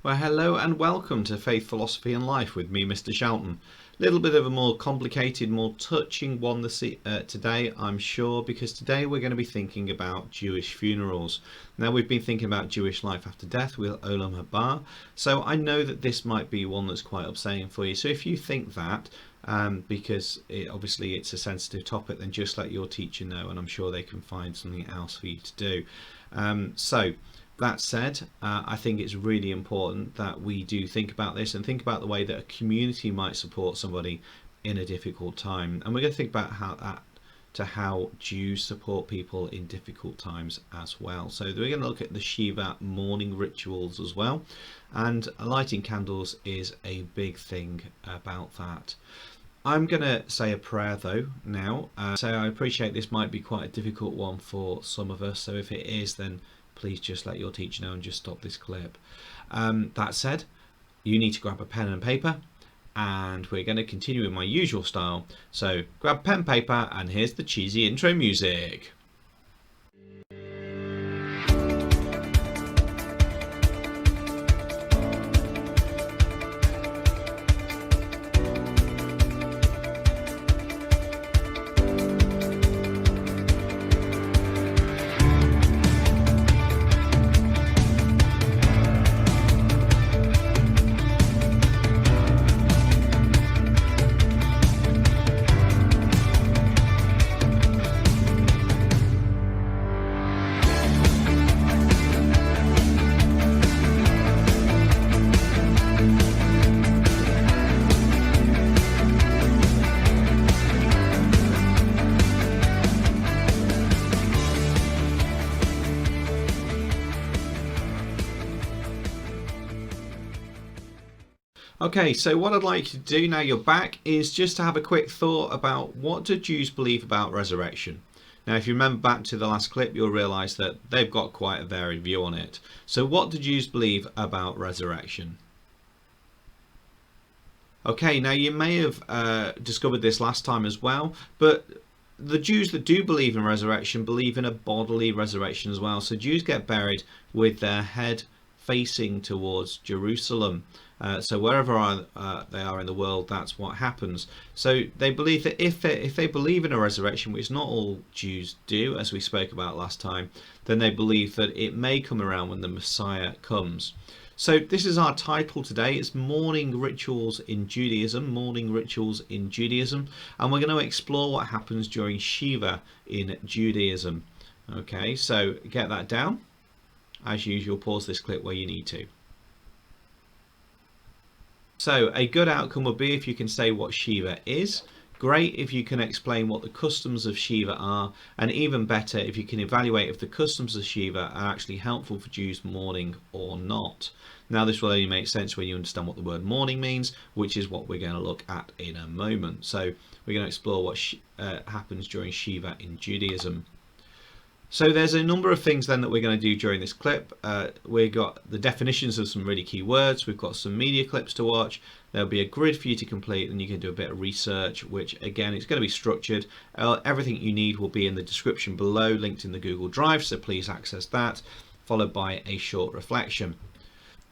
Well, hello and welcome to Faith, Philosophy and Life with me, Mr. Shelton. A little bit of a more complicated, more touching one today, I'm sure, because today we're going to be thinking about Jewish funerals. Now, we've been thinking about Jewish life after death with Olam Haba, so I know that this might be one that's quite upsetting for you. So if you think that, because obviously it's a sensitive topic, then just let your teacher know, and I'm sure they can find something else for you to do. That said, I think it's really important that we do think about this and think about the way that a community might support somebody in a difficult time. And we're going to think about how Jews support people in difficult times as well. So we're going to look at the Shiva mourning rituals as well. And lighting candles is a big thing about that. I'm going to say a prayer though now. So I appreciate this might be quite a difficult one for some of us. So if it is, then please just let your teacher know and just stop this clip. That said, you need to grab a pen and paper, and we're going to continue in my usual style. So grab pen and paper, and here's the cheesy intro music. Okay, so what I'd like you to do now you're back is just to have a quick thought about what do Jews believe about resurrection. Now, if you remember back to the last clip, you'll realise that they've got quite a varied view on it. So what do Jews believe about resurrection? Okay, now you may have discovered this last time as well, but the Jews that do believe in resurrection believe in a bodily resurrection as well. So Jews get buried with their head facing towards Jerusalem. So wherever they are in the world, that's what happens. So they believe that if they believe in a resurrection, which not all Jews do, as we spoke about last time, then they believe that it may come around when the Messiah comes. So this is our title today. It's Mourning Rituals in Judaism, Mourning Rituals in Judaism, and we're going to explore what happens during Shiva in Judaism. Okay, so get that down. As usual, pause this clip where you need to. So a good outcome would be if you can say what Shiva is. Great if you can explain what the customs of Shiva are, and even better if you can evaluate if the customs of Shiva are actually helpful for Jews mourning or not. Now this will only make sense when you understand what the word mourning means, which is what we're going to look at in a moment. So we're going to explore what happens during Shiva in Judaism. So there's a number of things then that we're going to do during this clip. We've got the definitions of some really key words. We've got some media clips to watch. There'll be a grid for you to complete, and you can do a bit of research, which again, it's going to be structured. Everything you need will be in the description below, linked in the Google Drive, so please access that, followed by a short reflection.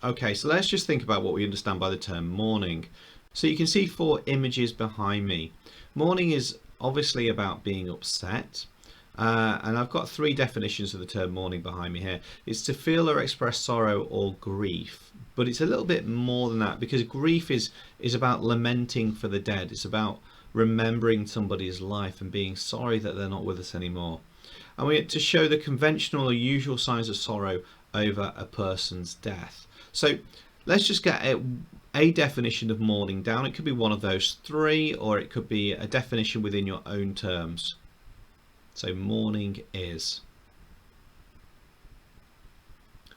Okay, so let's just think about what we understand by the term mourning. So you can see 4 images behind me. Mourning is obviously about being upset. And I've got 3 definitions of the term mourning behind me here. It's to feel or express sorrow or grief, but it's a little bit more than that, because grief is about lamenting for the dead. It's about remembering somebody's life and being sorry that they're not with us anymore. And we have to show the conventional or usual signs of sorrow over a person's death. So let's just get a definition of mourning down. It could be one of those 3, or it could be a definition within your own terms. So mourning is.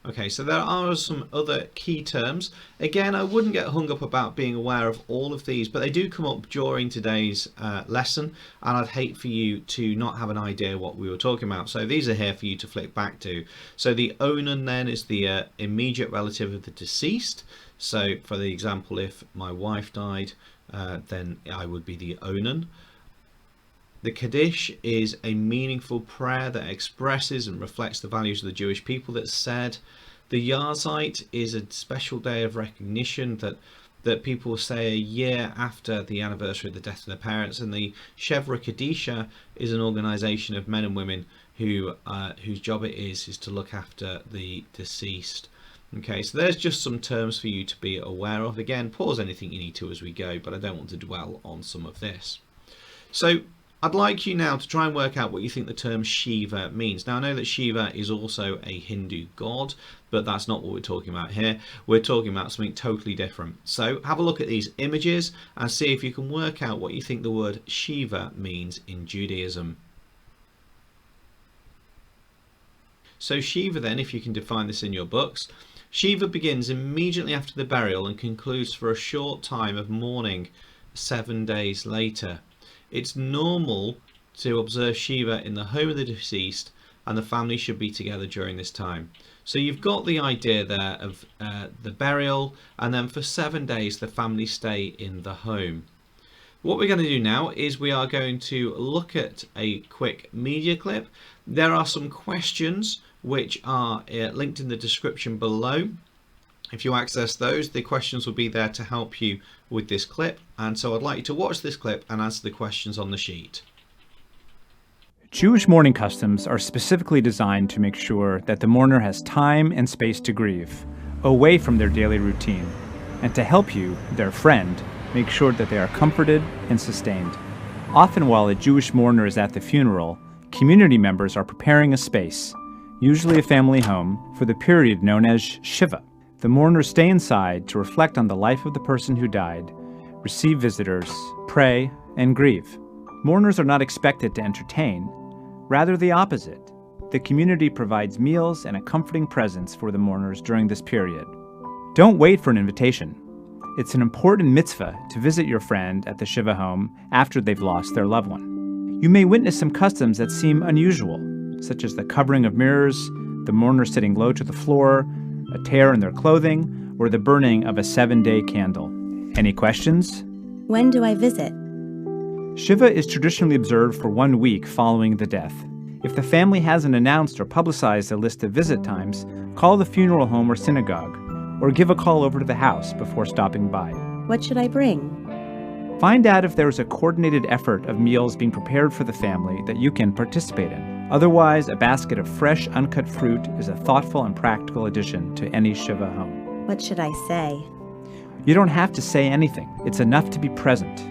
Okay, so there are some other key terms. Again, I wouldn't get hung up about being aware of all of these, but they do come up during today's lesson, and I'd hate for you to not have an idea what we were talking about. So these are here for you to flick back to. So the onan then is the immediate relative of the deceased. So for the example, if my wife died, then I would be the onan. The Kaddish is a meaningful prayer that expresses and reflects the values of the Jewish people that's said. The Yahrzeit is a special day of recognition that people say a year after the anniversary of the death of their parents, and the Shevra Kadisha is an organisation of men and women who whose job it is to look after the deceased. Okay, so there's just some terms for you to be aware of. Again, pause anything you need to as we go, but I don't want to dwell on some of this. So I'd like you now to try and work out what you think the term Shiva means. Now, I know that Shiva is also a Hindu god, but that's not what we're talking about here. We're talking about something totally different. So have a look at these images and see if you can work out what you think the word Shiva means in Judaism. So Shiva then, if you can define this in your books, Shiva begins immediately after the burial and concludes for a short time of mourning 7 days later. It's normal to observe Shiva in the home of the deceased, and the family should be together during this time. So you've got the idea there of the burial, and then for 7 days the family stay in the home. What we're going to do now is we are going to look at a quick media clip. There are some questions which are linked in the description below. If you access those, the questions will be there to help you with this clip. And so I'd like you to watch this clip and answer the questions on the sheet. Jewish mourning customs are specifically designed to make sure that the mourner has time and space to grieve, away from their daily routine, and to help you, their friend, make sure that they are comforted and sustained. Often while a Jewish mourner is at the funeral, community members are preparing a space, usually a family home, for the period known as Shiva. The mourners stay inside to reflect on the life of the person who died, receive visitors, pray, and grieve. Mourners are not expected to entertain, rather the opposite. The community provides meals and a comforting presence for the mourners during this period. Don't wait for an invitation. It's an important mitzvah to visit your friend at the Shiva home after they've lost their loved one. You may witness some customs that seem unusual, such as the covering of mirrors, the mourner sitting low to the floor, a tear in their clothing, or the burning of a 7-day candle. Any questions? When do I visit? Shiva is traditionally observed for 1 week following the death. If the family hasn't announced or publicized a list of visit times, call the funeral home or synagogue, or give a call over to the house before stopping by. What should I bring? Find out if there is a coordinated effort of meals being prepared for the family that you can participate in. Otherwise, a basket of fresh, uncut fruit is a thoughtful and practical addition to any Shiva home. What should I say? You don't have to say anything. It's enough to be present.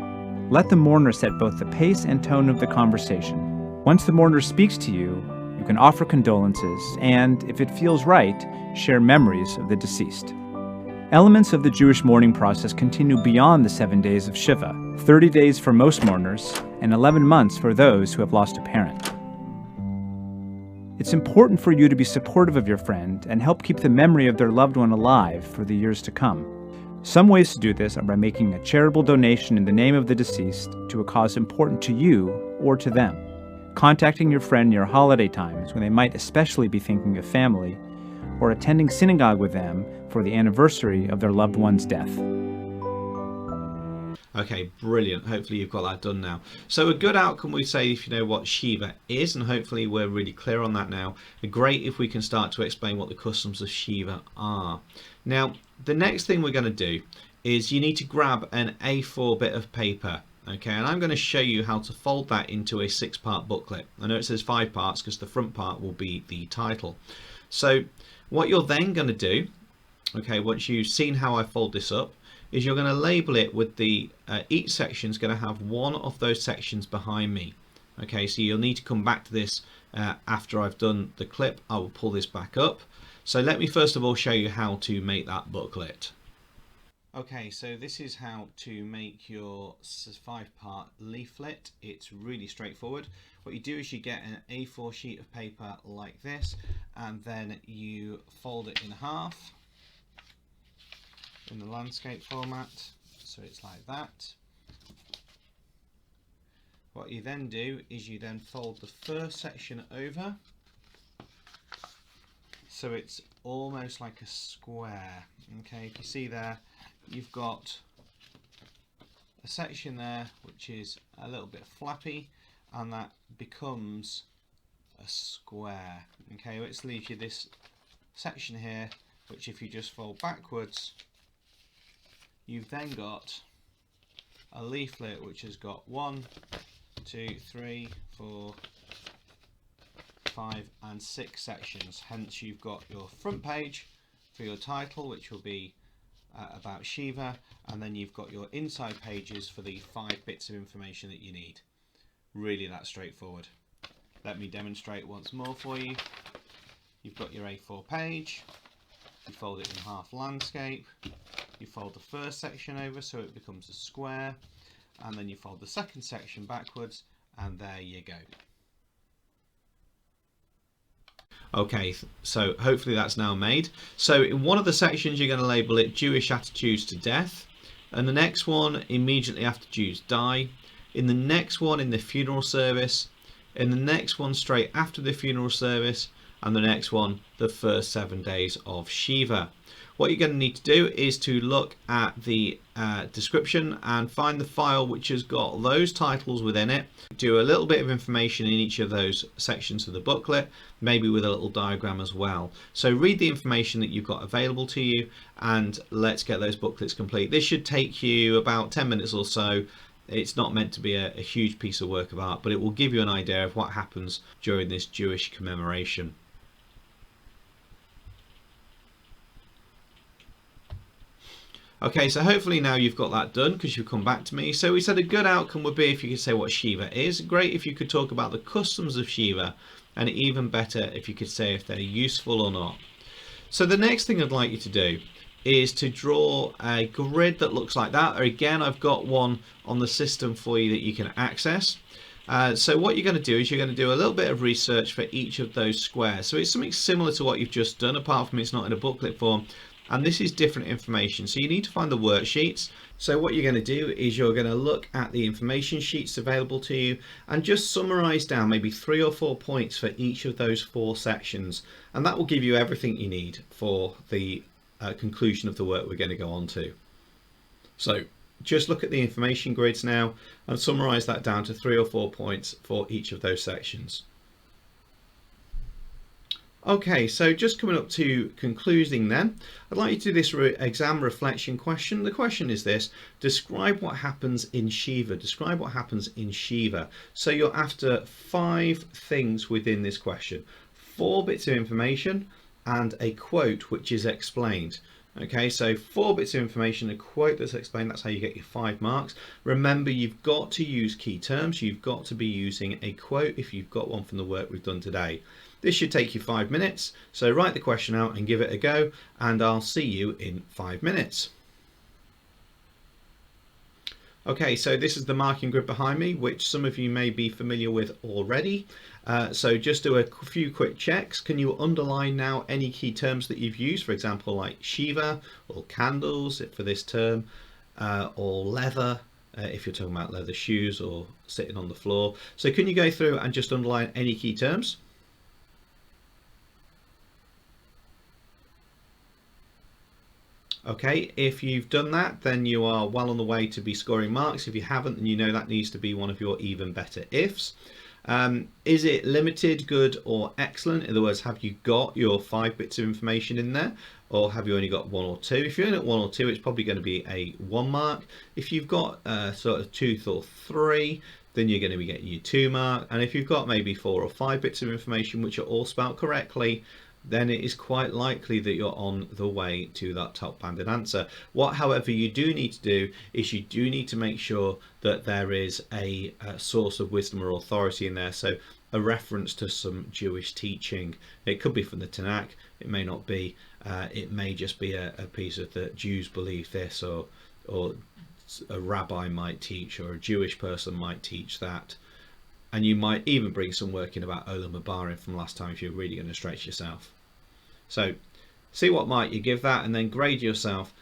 Let the mourner set both the pace and tone of the conversation. Once the mourner speaks to you, you can offer condolences and, if it feels right, share memories of the deceased. Elements of the Jewish mourning process continue beyond the 7 days of Shiva, 30 days for most mourners, and 11 months for those who have lost a parent. It's important for you to be supportive of your friend and help keep the memory of their loved one alive for the years to come. Some ways to do this are by making a charitable donation in the name of the deceased to a cause important to you or to them, contacting your friend near holiday times when they might especially be thinking of family, or attending synagogue with them for the anniversary of their loved one's death. Okay, brilliant. Hopefully you've got that done now. So a good outcome, we say, if you know what Shiva is, and hopefully we're really clear on that now. Great if we can start to explain what the customs of Shiva are. Now, the next thing we're going to do is you need to grab an A4 bit of paper. Okay, and I'm going to show you how to fold that into a 6-part booklet. I know it says 5 parts because the front part will be the title. So what you're then going to do, okay, once you've seen how I fold this up, is you're going to label it with the each section is going to have one of those sections behind me. Okay, so you'll need to come back to this after I've done the clip. I will pull this back up. So let me first of all show you how to make that booklet. Okay, so this is how to make your 5-part leaflet. It's really straightforward. What you do is you get an A4 sheet of paper like this, and then you fold it in half in the landscape format, so it's like that. What you then do is you then fold the first section over, so it's almost like a square. Okay, if you see there, you've got a section there which is a little bit flappy, and that becomes a square. Okay, which leaves you this section here which if you just fold backwards, you've then got a leaflet which has got 1, 2, 3, 4, 5 and 6 sections. Hence you've got your front page for your title, which will be about Shiva, and then you've got your inside pages for the 5 bits of information that you need. Really that straightforward. Let me demonstrate once more for you. You've got your A4 page, you fold it in half landscape, you fold the first section over so it becomes a square, and then you fold the second section backwards, and there you go. Okay, so hopefully that's now made. So in one of the sections you're going to label it Jewish attitudes to death, and the next one immediately after Jews die, in the next one in the funeral service, in the next one straight after the funeral service, and the next one the first 7 days of Shiva. What you're going to need to do is to look at the description and find the file which has got those titles within it. Do a little bit of information in each of those sections of the booklet, maybe with a little diagram as well. So read the information that you've got available to you, and let's get those booklets complete. This should take you about 10 minutes or so. It's not meant to be a huge piece of work of art, but it will give you an idea of what happens during this Jewish commemoration. Okay, so hopefully now you've got that done because you've come back to me. So we said a good outcome would be if you could say what Shiva is. Great if you could talk about the customs of Shiva, and even better if you could say if they're useful or not. So the next thing I'd like you to do is to draw a grid that looks like that. Or again, I've got one on the system for you that you can access. So what you're going to do is you're going to do a little bit of research for each of those squares. So it's something similar to what you've just done, apart from it's not in a booklet form. And this is different information, so you need to find the worksheets. So what you're going to do is you're going to look at the information sheets available to you and just summarize down maybe 3 or 4 points for each of those 4 sections, and that will give you everything you need for the conclusion of the work we're going to go on to. So just look at the information grids now and summarize that down to 3 or 4 points for each of those sections. Okay, so just coming up to concluding then, I'd like you to do this exam reflection question. The question is this: describe what happens in Shiva. Describe what happens in Shiva. So you're after 5 things within this question. 4 bits of information and a quote which is explained. Okay, so 4 bits of information, a quote that's explained, that's how you get your 5 marks. Remember, you've got to use key terms. You've got to be using a quote if you've got one from the work we've done today. This should take you 5 minutes, so write the question out and give it a go, and I'll see you in 5 minutes. Okay, so this is the marking grid behind me, which some of you may be familiar with already. So just do a few quick checks. Can you underline now any key terms that you've used, for example, like Shiva, or candles for this term, or leather, if you're talking about leather shoes or sitting on the floor. So can you go through and just underline any key terms? Okay, if you've done that, then you are well on the way to be scoring marks. If you haven't, then you know that needs to be one of your even better ifs. Is it limited, good, or excellent? In other words, have you got your 5 bits of information in there, or have you only got 1 or 2? If you're only at 1 or 2, it's probably going to be a 1 mark. If you've got sort of 2 or 3, then you're going to be getting your 2 mark. And if you've got maybe 4 or 5 bits of information which are all spelled correctly, then it is quite likely that you're on the way to that top banded answer. What, however, you do need to do is you do need to make sure that there is a source of wisdom or authority in there. So a reference to some Jewish teaching. It could be from the Tanakh, it may not be. It may just be a piece of the Jews believe this, or a rabbi might teach, or a Jewish person might teach that. And you might even bring some work in about Olam Habarim from last time if you're really going to stretch yourself. So see what mark you give that, and then grade yourself,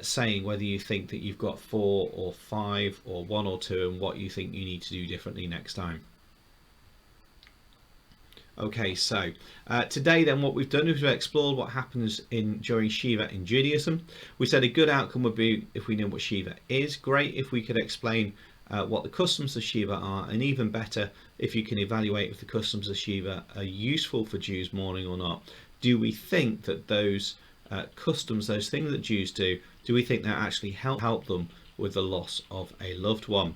saying whether you think that you've got 4 or 5 or 1 or 2, and what you think you need to do differently next time. Okay, so today then what we've done is we've explored what happens during Shiva in Judaism. We said a good outcome would be if we knew what Shiva is. Great if we could explain what the customs of Shiva are, and even better if you can evaluate if the customs of Shiva are useful for Jews mourning or not. Do we think that those customs, those things that Jews do we think that actually help them with the loss of a loved one?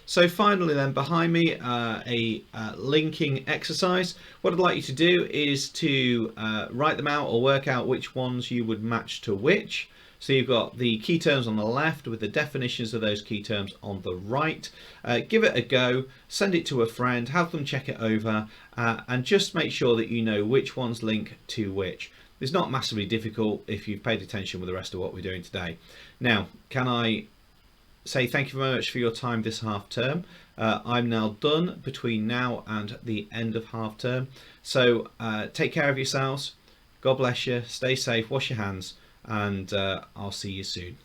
So finally then, behind me, a linking exercise. What I'd like you to do is to write them out or work out which ones you would match to which. So you've got the key terms on the left with the definitions of those key terms on the right. Give it a go, send it to a friend, have them check it over, and just make sure that you know which ones link to which. It's not massively difficult if you've paid attention with the rest of what we're doing today. Now, can I say thank you very much for your time this half term. I'm now done between now and the end of half term. So take care of yourselves. God bless you. Stay safe. Wash your hands. And I'll see you soon.